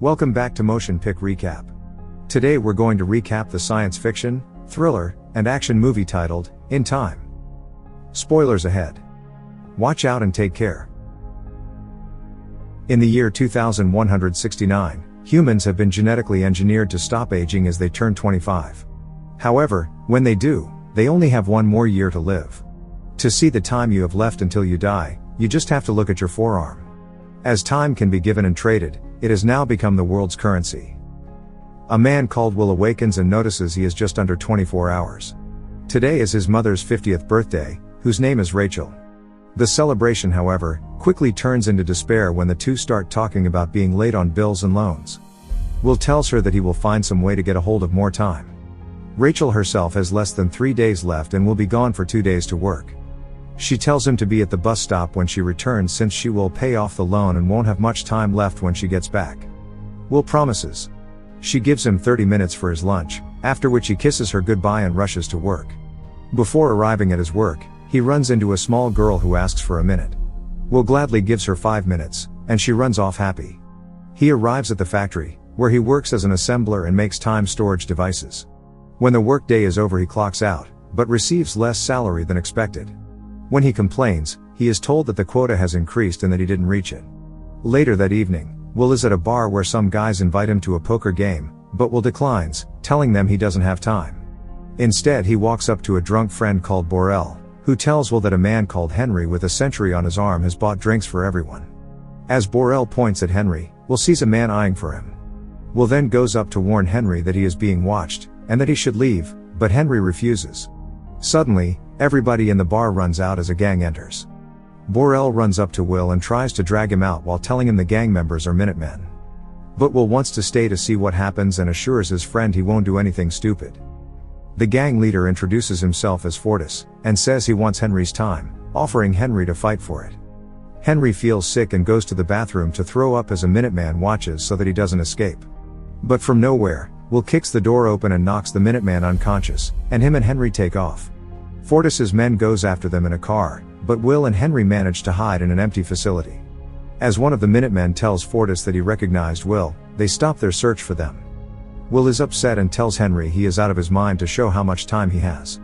Welcome back to MotionPic Recap. Today we're going to recap the science fiction, thriller, and action movie titled, In Time. Spoilers ahead. Watch out and take care. In the year 2169, humans have been genetically engineered to stop aging as they turn 25. However, when they do, they only have one more year to live. To see the time you have left until you die, you just have to look at your forearm. As time can be given and traded, it has now become the world's currency. A man called Will awakens and notices he is just under 24 hours. Today is his mother's 50th birthday, whose name is Rachel. The celebration, however, quickly turns into despair when the two start talking about being late on bills and loans. Will tells her that he will find some way to get a hold of more time. Rachel herself has less than 3 days left and will be gone for 2 days to work. She tells him to be at the bus stop when she returns since she will pay off the loan and won't have much time left when she gets back. Will promises. She gives him 30 minutes for his lunch, after which he kisses her goodbye and rushes to work. Before arriving at his work, he runs into a small girl who asks for a minute. Will gladly gives her 5 minutes, and she runs off happy. He arrives at the factory, where he works as an assembler and makes time storage devices. When the workday is over he clocks out, but receives less salary than expected. When he complains, he is told that the quota has increased and that he didn't reach it. Later that evening, Will is at a bar where some guys invite him to a poker game, but Will declines, telling them he doesn't have time. Instead he walks up to a drunk friend called Borel, who tells Will that a man called Henry with a century on his arm has bought drinks for everyone. As Borel points at Henry, Will sees a man eyeing for him. Will then goes up to warn Henry that he is being watched, and that he should leave, but Henry refuses. Suddenly, everybody in the bar runs out as a gang enters. Borel runs up to Will and tries to drag him out while telling him the gang members are Minutemen. But Will wants to stay to see what happens and assures his friend he won't do anything stupid. The gang leader introduces himself as Fortis, and says he wants Henry's time, offering Henry to fight for it. Henry feels sick and goes to the bathroom to throw up as a Minuteman watches so that he doesn't escape. But from nowhere, Will kicks the door open and knocks the Minuteman unconscious, and him and Henry take off. Fortis's men goes after them in a car, but Will and Henry manage to hide in an empty facility. As one of the Minutemen tells Fortis that he recognized Will, they stop their search for them. Will is upset and tells Henry he is out of his mind to show how much time he has.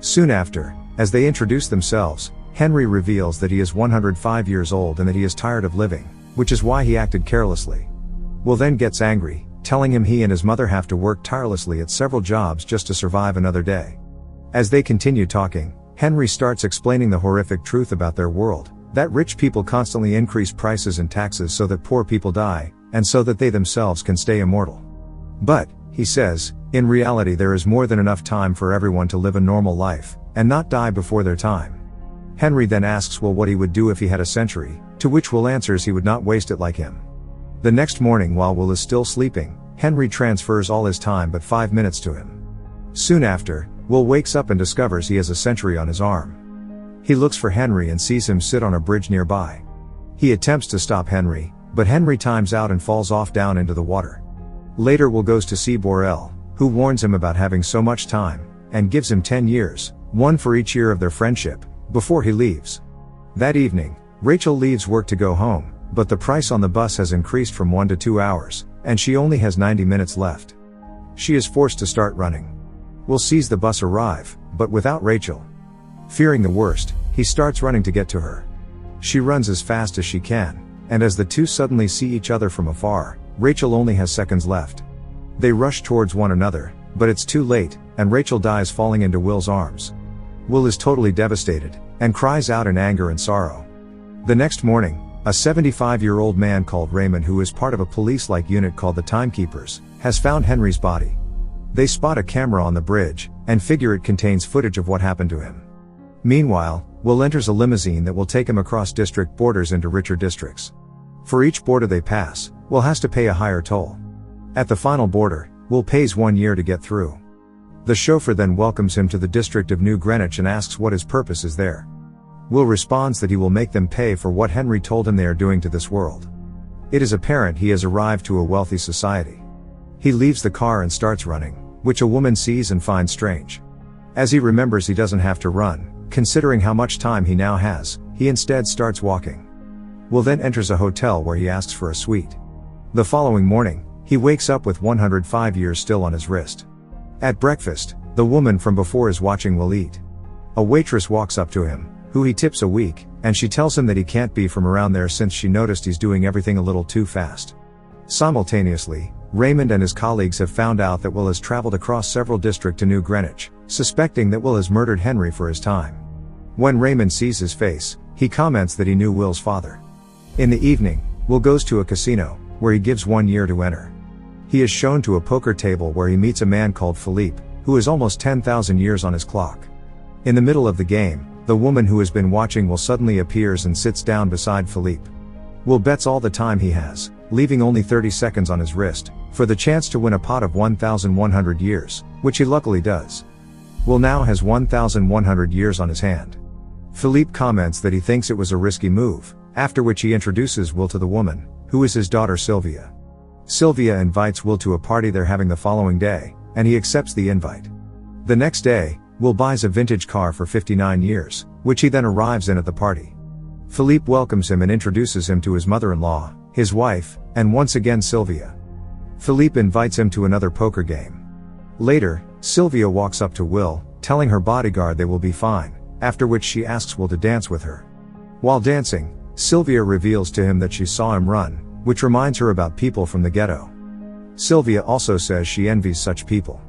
Soon after, as they introduce themselves, Henry reveals that he is 105 years old and that he is tired of living, which is why he acted carelessly. Will then gets angry, telling him he and his mother have to work tirelessly at several jobs just to survive another day. As they continue talking, Henry starts explaining the horrific truth about their world, that rich people constantly increase prices and taxes so that poor people die, and so that they themselves can stay immortal. But, he says, in reality there is more than enough time for everyone to live a normal life, and not die before their time. Henry then asks Will what he would do if he had a century, to which Will answers he would not waste it like him. The next morning while Will is still sleeping, Henry transfers all his time but 5 minutes to him. Soon after, Will wakes up and discovers he has a century on his arm. He looks for Henry and sees him sit on a bridge nearby. He attempts to stop Henry, but Henry times out and falls off down into the water. Later Will goes to see Borel, who warns him about having so much time, and gives him 10 years, one for each year of their friendship, before he leaves. That evening, Rachel leaves work to go home, but the price on the bus has increased from 1 to 2 hours, and she only has 90 minutes left. She is forced to start running. Will sees the bus arrive, but without Rachel. Fearing the worst, he starts running to get to her. She runs as fast as she can, and as the two suddenly see each other from afar, Rachel only has seconds left. They rush towards one another, but it's too late, and Rachel dies falling into Will's arms. Will is totally devastated, and cries out in anger and sorrow. The next morning, a 75-year-old man called Raymond, who is part of a police-like unit called the Timekeepers, has found Henry's body. They spot a camera on the bridge, and figure it contains footage of what happened to him. Meanwhile, Will enters a limousine that will take him across district borders into richer districts. For each border they pass, Will has to pay a higher toll. At the final border, Will pays 1 year to get through. The chauffeur then welcomes him to the district of New Greenwich and asks what his purpose is there. Will responds that he will make them pay for what Henry told him they are doing to this world. It is apparent he has arrived to a wealthy society. He leaves the car and starts running, which a woman sees and finds strange. As he remembers he doesn't have to run, considering how much time he now has, he instead starts walking. Will then enters a hotel where he asks for a suite. The following morning, he wakes up with 105 years still on his wrist. At breakfast, the woman from before is watching Will eat. A waitress walks up to him, who he tips a week, and she tells him that he can't be from around there since she noticed he's doing everything a little too fast. Simultaneously, Raymond and his colleagues have found out that Will has traveled across several districts to New Greenwich, suspecting that Will has murdered Henry for his time. When Raymond sees his face, he comments that he knew Will's father. In the evening, Will goes to a casino, where he gives 1 year to enter. He is shown to a poker table where he meets a man called Philippe, who is almost 10,000 years on his clock. In the middle of the game, the woman who has been watching Will suddenly appears and sits down beside Philippe. Will bets all the time he has, leaving only 30 seconds on his wrist, for the chance to win a pot of 1,100 years, which he luckily does. Will now has 1,100 years on his hand. Philippe comments that he thinks it was a risky move, after which he introduces Will to the woman, who is his daughter Sylvia. Sylvia invites Will to a party they're having the following day, and he accepts the invite. The next day, Will buys a vintage car for 59 years, which he then arrives in at the party. Philippe welcomes him and introduces him to his mother-in-law, his wife, and once again Sylvia. Philippe invites him to another poker game. Later, Sylvia walks up to Will, telling her bodyguard they will be fine, after which she asks Will to dance with her. While dancing, Sylvia reveals to him that she saw him run, which reminds her about people from the ghetto. Sylvia also says she envies such people.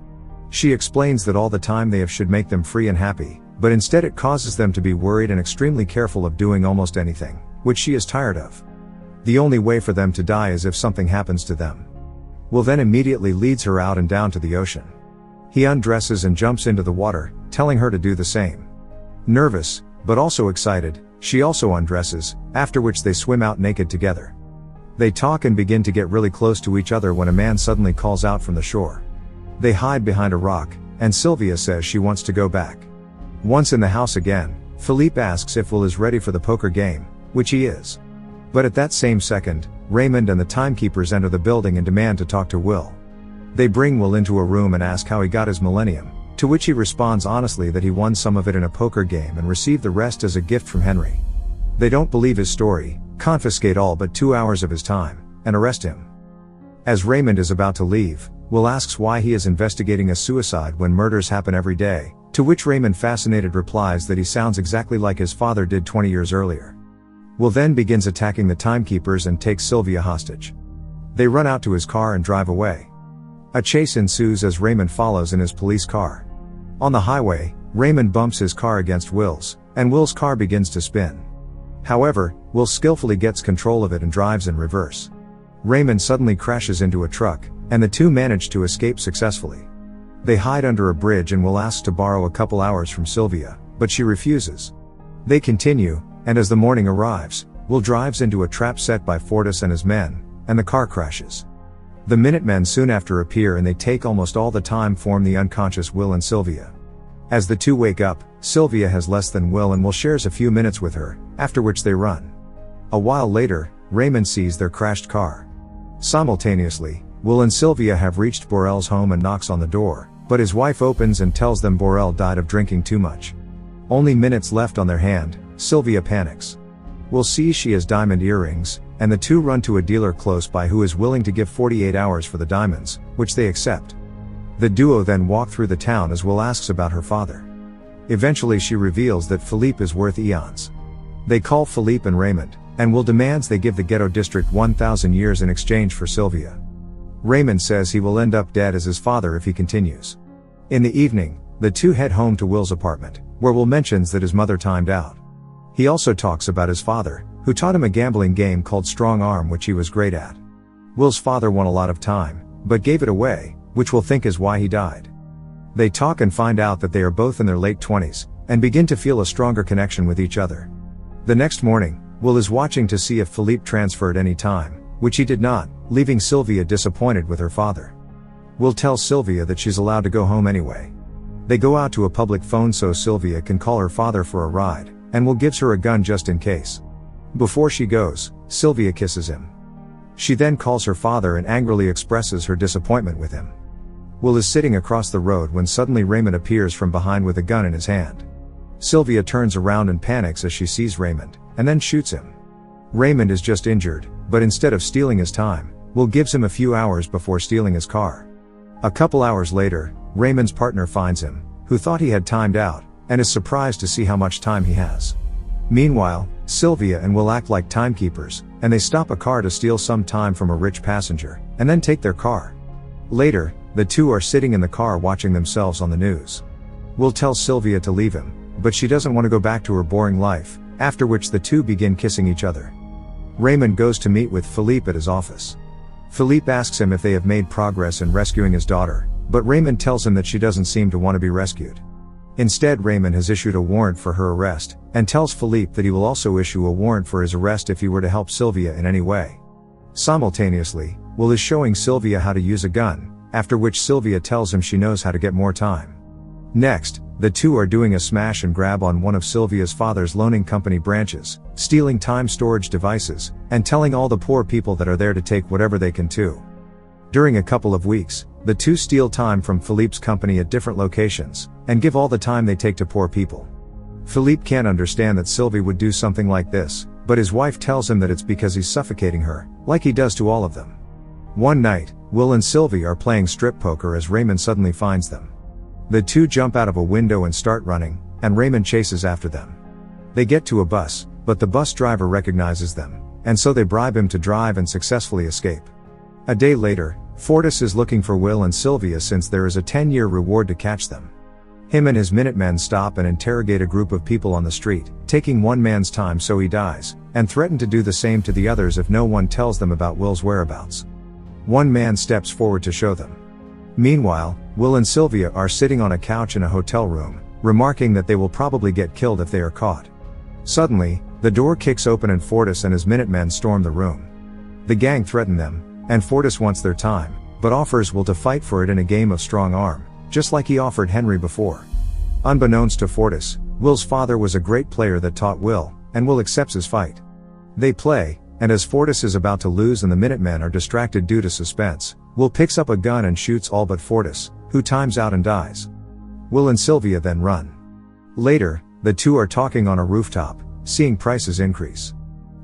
She explains that all the time they have should make them free and happy, but instead it causes them to be worried and extremely careful of doing almost anything, which she is tired of. The only way for them to die is if something happens to them. Will then immediately leads her out and down to the ocean. He undresses and jumps into the water, telling her to do the same. Nervous, but also excited, she also undresses, after which they swim out naked together. They talk and begin to get really close to each other when a man suddenly calls out from the shore. They hide behind a rock, and Sylvia says she wants to go back. Once in the house again, Philippe asks if Will is ready for the poker game, which he is. But at that same second, Raymond and the timekeepers enter the building and demand to talk to Will. They bring Will into a room and ask how he got his millennium, to which he responds honestly that he won some of it in a poker game and received the rest as a gift from Henry. They don't believe his story, confiscate all but 2 hours of his time, and arrest him. As Raymond is about to leave, Will asks why he is investigating a suicide when murders happen every day, to which Raymond fascinated replies that he sounds exactly like his father did 20 years earlier. Will then begins attacking the timekeepers and takes Sylvia hostage. They run out to his car and drive away. A chase ensues as Raymond follows in his police car. On the highway, Raymond bumps his car against Will's, and Will's car begins to spin. However, Will skillfully gets control of it and drives in reverse. Raymond suddenly crashes into a truck, and the two manage to escape successfully. They hide under a bridge and Will asks to borrow a couple hours from Sylvia, but she refuses. They continue, and as the morning arrives, Will drives into a trap set by Fortis and his men, and the car crashes. The Minutemen soon after appear and they take almost all the time form the unconscious Will and Sylvia. As the two wake up, Sylvia has less than Will and Will shares a few minutes with her, after which they run. A while later, Raymond sees their crashed car. Simultaneously, Will and Sylvia have reached Borel's home and knocks on the door, but his wife opens and tells them Borel died of drinking too much. Only minutes left on their hand, Sylvia panics. Will sees she has diamond earrings, and the two run to a dealer close by who is willing to give 48 hours for the diamonds, which they accept. The duo then walk through the town as Will asks about her father. Eventually she reveals that Philippe is worth eons. They call Philippe and Raymond, and Will demands they give the ghetto district 1,000 years in exchange for Sylvia. Raymond says he will end up dead as his father if he continues. In the evening, the two head home to Will's apartment, where Will mentions that his mother timed out. He also talks about his father, who taught him a gambling game called Strong Arm which he was great at. Will's father won a lot of time, but gave it away, which Will think is why he died. They talk and find out that they are both in their late 20s, and begin to feel a stronger connection with each other. The next morning, Will is watching to see if Philippe transferred any time, which he did not, leaving Sylvia disappointed with her father. Will tells Sylvia that she's allowed to go home anyway. They go out to a public phone so Sylvia can call her father for a ride, and Will gives her a gun just in case. Before she goes, Sylvia kisses him. She then calls her father and angrily expresses her disappointment with him. Will is sitting across the road when suddenly Raymond appears from behind with a gun in his hand. Sylvia turns around and panics as she sees Raymond, and then shoots him. Raymond is just injured, but instead of stealing his time, Will gives him a few hours before stealing his car. A couple hours later, Raymond's partner finds him, who thought he had timed out, and is surprised to see how much time he has. Meanwhile, Sylvia and Will act like timekeepers, and they stop a car to steal some time from a rich passenger, and then take their car. Later, the two are sitting in the car watching themselves on the news. Will tells Sylvia to leave him, but she doesn't want to go back to her boring life, after which the two begin kissing each other. Raymond goes to meet with Philippe at his office. Philippe asks him if they have made progress in rescuing his daughter, but Raymond tells him that she doesn't seem to want to be rescued. Instead, Raymond has issued a warrant for her arrest, and tells Philippe that he will also issue a warrant for his arrest if he were to help Sylvia in any way. Simultaneously, Will is showing Sylvia how to use a gun, after which Sylvia tells him she knows how to get more time. Next, the two are doing a smash and grab on one of Sylvia's father's loaning company branches, stealing time storage devices, and telling all the poor people that are there to take whatever they can too. During a couple of weeks, the two steal time from Philippe's company at different locations, and give all the time they take to poor people. Philippe can't understand that Sylvia would do something like this, but his wife tells him that it's because he's suffocating her, like he does to all of them. One night, Will and Sylvia are playing strip poker as Raymond suddenly finds them. The two jump out of a window and start running, and Raymond chases after them. They get to a bus, but the bus driver recognizes them, and so they bribe him to drive and successfully escape. A day later, Fortis is looking for Will and Sylvia since there is a 10-year reward to catch them. Him and his Minutemen stop and interrogate a group of people on the street, taking one man's time so he dies, and threaten to do the same to the others if no one tells them about Will's whereabouts. One man steps forward to show them. Meanwhile, Will and Sylvia are sitting on a couch in a hotel room, remarking that they will probably get killed if they are caught. Suddenly, the door kicks open and Fortis and his Minutemen storm the room. The gang threaten them, and Fortis wants their time, but offers Will to fight for it in a game of strong arm, just like he offered Henry before. Unbeknownst to Fortis, Will's father was a great player that taught Will, and Will accepts his fight. They play, and as Fortis is about to lose and the Minutemen are distracted due to suspense, Will picks up a gun and shoots all but Fortis, who times out and dies. Will and Sylvia then run. Later, the two are talking on a rooftop, seeing prices increase.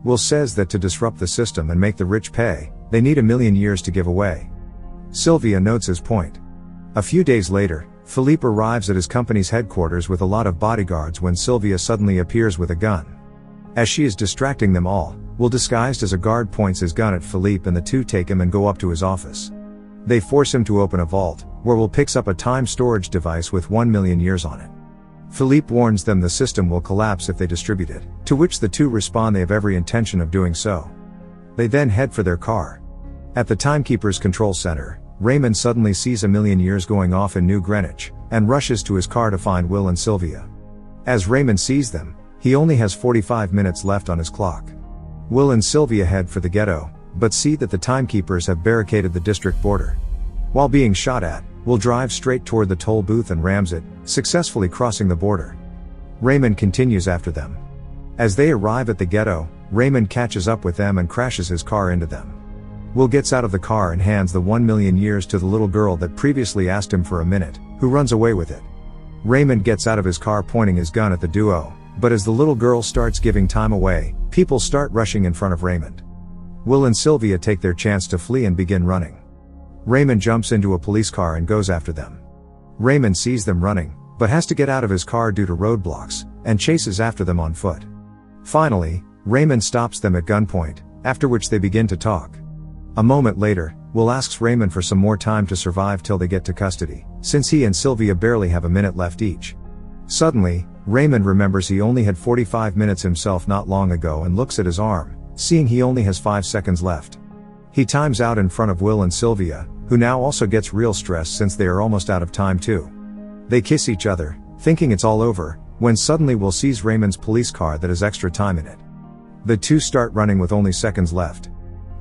Will says that to disrupt the system and make the rich pay, they need 1,000,000 years to give away. Sylvia notes his point. A few days later, Philippe arrives at his company's headquarters with a lot of bodyguards when Sylvia suddenly appears with a gun. As she is distracting them all, Will disguised as a guard points his gun at Philippe and the two take him and go up to his office. They force him to open a vault, where Will picks up a time storage device with 1,000,000 years on it. Philippe warns them the system will collapse if they distribute it, to which the two respond they have every intention of doing so. They then head for their car. At the timekeeper's control center, Raymond suddenly sees 1,000,000 years going off in New Greenwich, and rushes to his car to find Will and Sylvia. As Raymond sees them, he only has 45 minutes left on his clock. Will and Sylvia head for the ghetto, but see that the timekeepers have barricaded the district border. While being shot at, Will drives straight toward the toll booth and rams it, successfully crossing the border. Raymond continues after them. As they arrive at the ghetto, Raymond catches up with them and crashes his car into them. Will gets out of the car and hands the 1,000,000 years to the little girl that previously asked him for a minute, who runs away with it. Raymond gets out of his car pointing his gun at the duo, but as the little girl starts giving time away, people start rushing in front of Raymond. Will and Sylvia take their chance to flee and begin running. Raymond jumps into a police car and goes after them. Raymond sees them running, but has to get out of his car due to roadblocks, and chases after them on foot. Finally, Raymond stops them at gunpoint, after which they begin to talk. A moment later, Will asks Raymond for some more time to survive till they get to custody, since he and Sylvia barely have a minute left each. Suddenly, Raymond remembers he only had 45 minutes himself not long ago and looks at his arm, seeing he only has 5 seconds left. He times out in front of Will and Sylvia, who now also gets real stressed since they are almost out of time too. They kiss each other, thinking it's all over, when suddenly Will sees Raymond's police car that has extra time in it. The two start running with only seconds left.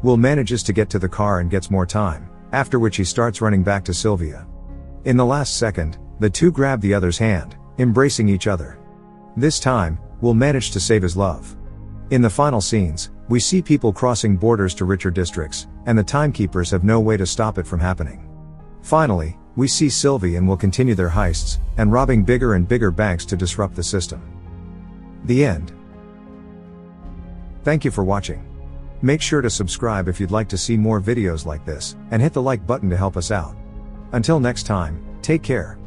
Will manages to get to the car and gets more time, after which he starts running back to Sylvia. In the last second, the two grab the other's hand, embracing each other. This time, Will manage to save his love. In the final scenes, we see people crossing borders to richer districts, and the timekeepers have no way to stop it from happening. Finally, we see Sylvia and Will continue their heists, and robbing bigger and bigger banks to disrupt the system. The end. Thank you for watching. Make sure to subscribe if you'd like to see more videos like this, and hit the like button to help us out. Until next time, take care.